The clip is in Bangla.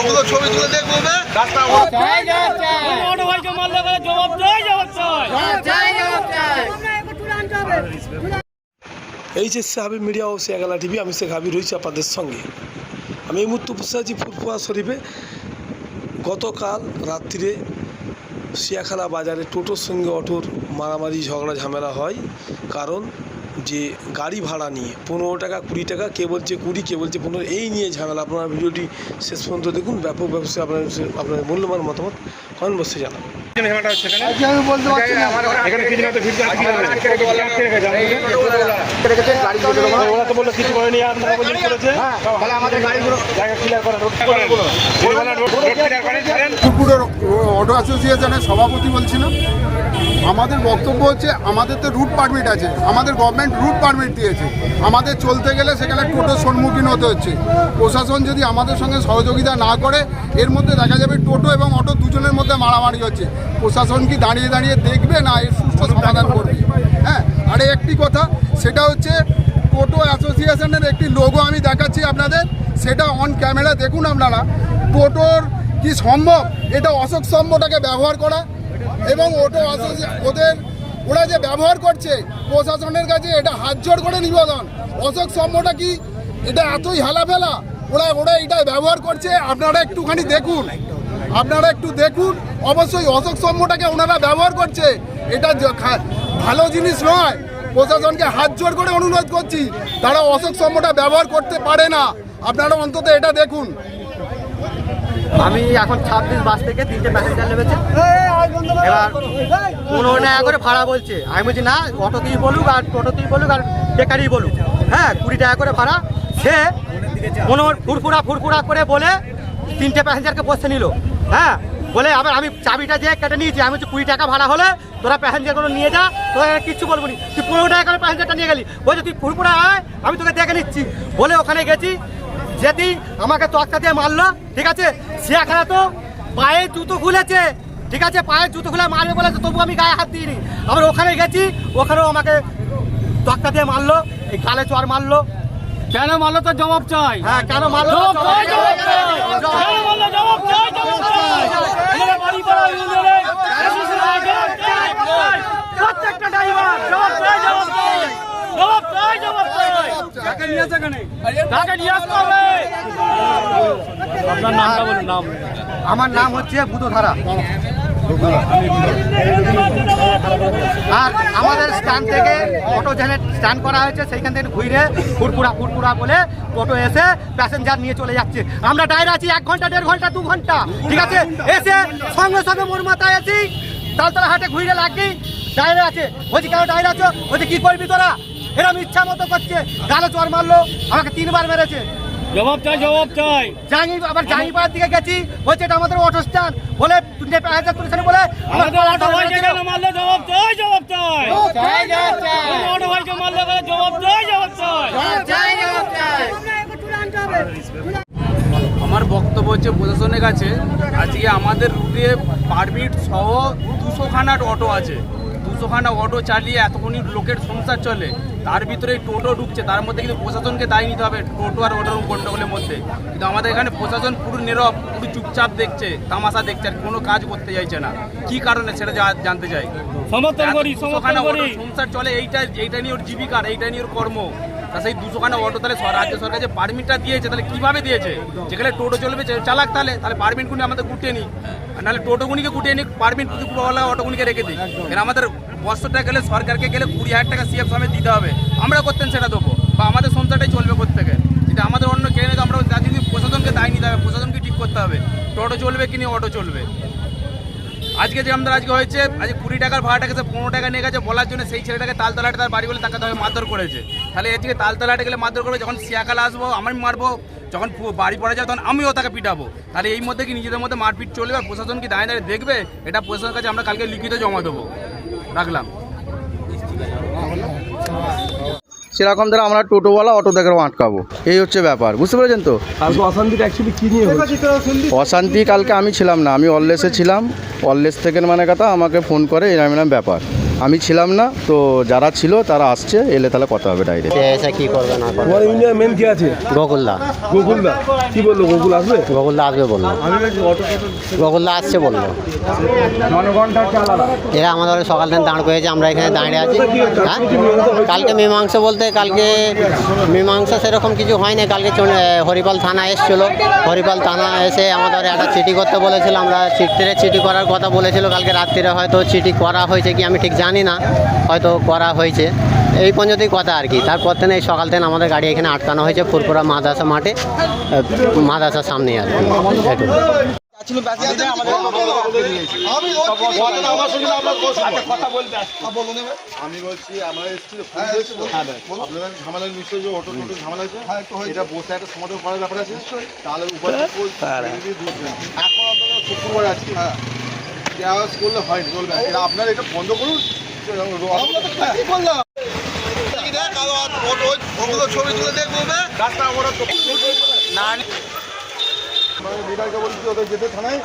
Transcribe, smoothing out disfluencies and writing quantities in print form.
ওগুলো ছবি তুলে দেখবো এই যে হাবিব মিডিয়া ও শেখালা টিভি, আমি শেখ হাবিব রয়েছি আপনাদের সঙ্গে। আমি এই মুহূর্তে উপস্থিত আছি ফুরফুরা শরীফে। গতকাল রাত্রিরে শিয়াখালা বাজারে টোটোর সঙ্গে অটোর মারামারি ঝগড়া ঝামেলা হয়, কারণ যে গাড়ি ভাড়া নিয়ে 15 টাকা 20 টাকা, কে বলছে 20 কে বলছে 15, এই নিয়ে ঝামেলা। আপনারা ভিডিওটি শেষ পর্যন্ত দেখুন। ব্যাপক ব্যবস্থা আপনার মূল্যবান মতামত কমেন্ট বক্সে জানান। অটো অ্যাসোসিয়েশনের সভাপতি বলছিলাম। আমাদের বক্তব্য হচ্ছে, আমাদের তো রুট পারমিট আছে, আমাদের গভর্নমেন্ট রুট পারমিট দিয়েছে, আমাদের চলতে গেলে সেখানে টোটোর সম্মুখীন হতে হচ্ছে। প্রশাসন যদি আমাদের সঙ্গে সহযোগিতা না করে, এর মধ্যে দেখা যাবে টোটো এবং অটো দুজনের মধ্যে মারামারি হচ্ছে। প্রশাসন কি দাঁড়িয়ে দাঁড়িয়ে দেখবে, না এর সুষ্ঠু সমাধান করবে? হ্যাঁ, আর একটি কথা, সেটা হচ্ছে টোটো অ্যাসোসিয়েশনের একটি লোগো আমি দেখাচ্ছি আপনাদের, সেটা অন ক্যামেরা দেখুন আপনারা। টোটোর কি সম্ভব এটা অশোক স্তম্ভটাকে ব্যবহার করা, এবং ওরা যে ব্যবহার করছে, প্রশাসনের কাছে এটা হাত জোড় করে নিবেদন। অশোক স্তম্ভটা কি এটা এতই হেলাফেলা? ওরা এটা ব্যবহার করছে, আপনারা একটুখানি দেখুন, অবশ্যই অশোক স্তম্ভটাকে ওনারা ব্যবহার করছে, এটা ভালো জিনিস নয়। প্রশাসনকে হাত জোড় করে অনুরোধ করছি, তারা অশোক স্তম্ভটা ব্যবহার করতে পারে না, আপনারা অন্তত এটা দেখুন। আমি এখন 26 বাস থেকে 3টে প্যাসেঞ্জার নেমেছে, এবার 15 টাকা করে ভাড়া বলছে। আমি বলছি না, অটোতেই বলুক আর টোটোতেই বলুক আর বেকারই বলুক, হ্যাঁ 20 টাকা করে ভাড়া। সে ফুরফুরা করে বলে 3টে প্যাসেঞ্জারকে বসতে নিল, হ্যাঁ বলে আবার আমি চাবিটা দিয়ে কেটে নিয়েছি। আমি বলছি 20 টাকা ভাড়া হলে তোরা প্যাসেঞ্জারগুলো নিয়ে যা, তোরা কিচ্ছু বলবো নি, তুই 15 টাকা করে প্যাসেঞ্জারটা নিয়ে গেলি। বলছে তুই ফুরফুরা আয়, আমি তোকে দেখে নিচ্ছি বলে ওখানে গেছি। যেদি আমাকে তক্তা দিয়ে মারলো, ঠিক আছে, সেখানে তো পায়ে জুতো খুলেছে, ঠিক আছে, পায়ে জুতো খুলে মারবে বলেছে, তবু আমি গায়ে হাত দিইনি। আবার ওখানে গেছি, ওখানেও আমাকে তক্তা দিয়ে মারলো, এই গালে চর মারলো। কেন মারলো তো জবাব চাই। হ্যাঁ কেন মারলো? প্রত্যেকটা ড্রাইভার জবাব চাই, জবাব চাই, জবাব চাই, জবাব চাই। কাকে নিয়ে আসে কেন? কাকে নিয়ে আসতে হবে? আপনার নামটা বলুন। নাম? আমার নাম হচ্ছে বুধধারা। আর আমাদের স্ট্যান্ড থেকে অটো যেখানে স্ট্যান্ড করা হয়েছে, সেইখান থেকে ঘুরে ফুরফুরা বলে টোটো এসে প্যাসেঞ্জার নিয়ে চলে যাচ্ছে। আমরা দাঁড়িয়ে আছি 1 ঘন্টা 1.5 ঘন্টা 2 ঘন্টা, ঠিক আছে, এসে সঙ্গে মোর মাথায় আছি, তালতলা হাটে ঘুরে লাগি দাঁড়িয়ে আছে। বলছি কেন দাঁড়িয়ে আছো? বলছি কি করবি তোরা? এরকম ইচ্ছা মতো করছে, গালে চর মারলো, আমাকে 3 বার মেরেছে। জবাব চাই, জবাব চাই। আবার জাঙ্গিপাড়ার দিকে গেছি, বলছে এটা আমাদের অটো স্ট্যান্ড, বলে 2টে প্যাসেঞ্জার তুলেছেন বলে আমাদের অটো ভাইকে কেন মারলে? জবাব চাই, জবাব চাই। অটো ভাইকে মারলে জবাব চাই, জবাব চাই। আমার বক্তব্য হচ্ছে প্রশাসনের কাছে, আজকে আমাদের রুটে পারমিট সহ 200খানা অটো আছে। 200খানা অটো চালিয়ে এতক্ষণ লোকের সংসার চলে, তার ভিতরে টোটো ঢুকছে, তার মধ্যে কিন্তু প্রশাসনকে দায় নিতে হবে টোটো আর অটোর গন্ডগোলের মধ্যে। কিন্তু আমাদের এখানে প্রশাসন পুরো নীরব, পুরো চুপচাপ দেখছে, তামাশা দেখছে, আর কোনো কাজ করতে চাইছে না। কি কারণে সেটা জানতে চাই। সমর্থন করি। সংসার চলে, এইটা নিয়ে ওর জীবিকার, এইটা নিয়ে ওর কর্ম। তা সেই 200খানা অটো তাহলে রাজ্য সরকার যে পারমিটটা দিয়েছে, তাহলে কিভাবে দিয়েছে? যেখানে টোটো চলবে চালাক, তাহলে পারমিটগুলি আমাদের গুটিয়ে নিই, নাহলে টোটোগুলিকে গুটিয়ে নিই, পারমিট পুরোওয়ালা অটোগুলিকে রেখে দিই। কারণ আমাদের বছরটা গেলে সরকারকে গেলে 20,000 টাকা সিএফ সমেত দিতে হবে, আমরা করতেন সেটা দেবো, বা আমাদের সংসারটাই চলবে কোত্থেকে। কিন্তু আমাদের অন্য কেউ নেই, আমরা যদি প্রশাসনকে দায় নিতে হবে, প্রশাসনকে ঠিক করতে হবে টোটো চলবে কি নিয়ে অটো চলবে। আজকে যে আমাদের আজকে হয়েছে, আজকে 20 টাকার ভাড়াটাকে 15 টাকা নিয়ে গেছে বলার জন্য, সেই ছেলেটাকে তালতলাটে তার বাড়ি বলে তাকে মারধর করেছে। তাহলে এর থেকে তালতলাটে গেলে মারধর করবে, যখন শিয়াখালা আসবো আমি মারবো, যখন বাড়ি পড়ে যাবে তখন আমিও তাকে পিটাবো। তাহলে এই মধ্যে কি নিজেদের মধ্যে মারপিট চলবে? আর প্রশাসন কি দাঁড়িয়ে দাঁড়িয়ে দেখবে? এটা প্রশাসনের কাছে আমরা কালকে লিখিত জমা দেবো। রাখলাম। সেরকম ধরো আমরা টোটোওয়ালা অটো থেকে আটকাবো, এই হচ্ছে ব্যাপার, বুঝতে পেরেছেন তো? অশান্তিটা অ্যাকচুয়ালি কী নিয়ে হচ্ছে? অশান্তি কালকে আমি ছিলাম না, আমি অললেসে ছিলাম। অললেস থেকে মানে কথা আমাকে ফোন করে এরকম ব্যাপার, আমি ছিলাম না, তো যারা ছিল তারা আসছে, এলে তাহলে কথা হবে ডাইরেক্ট। এসে কি করবে না করবে। তোমার ইউনিয়ন মেন কি আছে? গোকুলদা গোকুলদা কি বললো? গোকুল আসবে? গোকুলদা আসবে বললো, গোকুলদা আসছে বললো। এরা আমাদের সকাল থেকে দাঁড় করেছে, আমরা এখানে দাঁড়িয়ে আছি। হ্যাঁ, কালকে মীমাংসা বলতে কালকে মীমাংসা সেরকম কিছু হয়নি। কালকে হরিপাল থানা এসেছিলো, হরিপাল থানা এসে আমাদের একটা চিঠি করতে বলেছিল, আমরা চিঠি করার কথা বলেছিল। কালকে রাত্রিরে হয়তো চিঠি করা হয়েছে কি আমি ঠিক জানি না, হয়তো করা হয়েছে। এই পর্যন্তই কথা আর কি। তারপর থেকে এই সকাল থেকে আমাদের গাড়ি এখানে আটকানো হয়েছে ফুরপুরা মাদ্রাসা মাঠে, মাদ্রাসার সামনে আর কি। আমি বলছি আমরা আপনাদের ঝামেলা নিশ্চয়ই অটো টোটো ঝামেলা আছে, এটা বসে একটা সমাধান করার ব্যাপার আছে। তাহলে উপায় এখন আপনারা শুক্রবার আজকে আওয়াজ করলে হয়নি, চলবে। এটা আপনারা এটা বন্ধ করুন। ছবি তুলে দেখবো রাস্তা আমরা লিডারকে বলছি ওদের যেতে থানায়।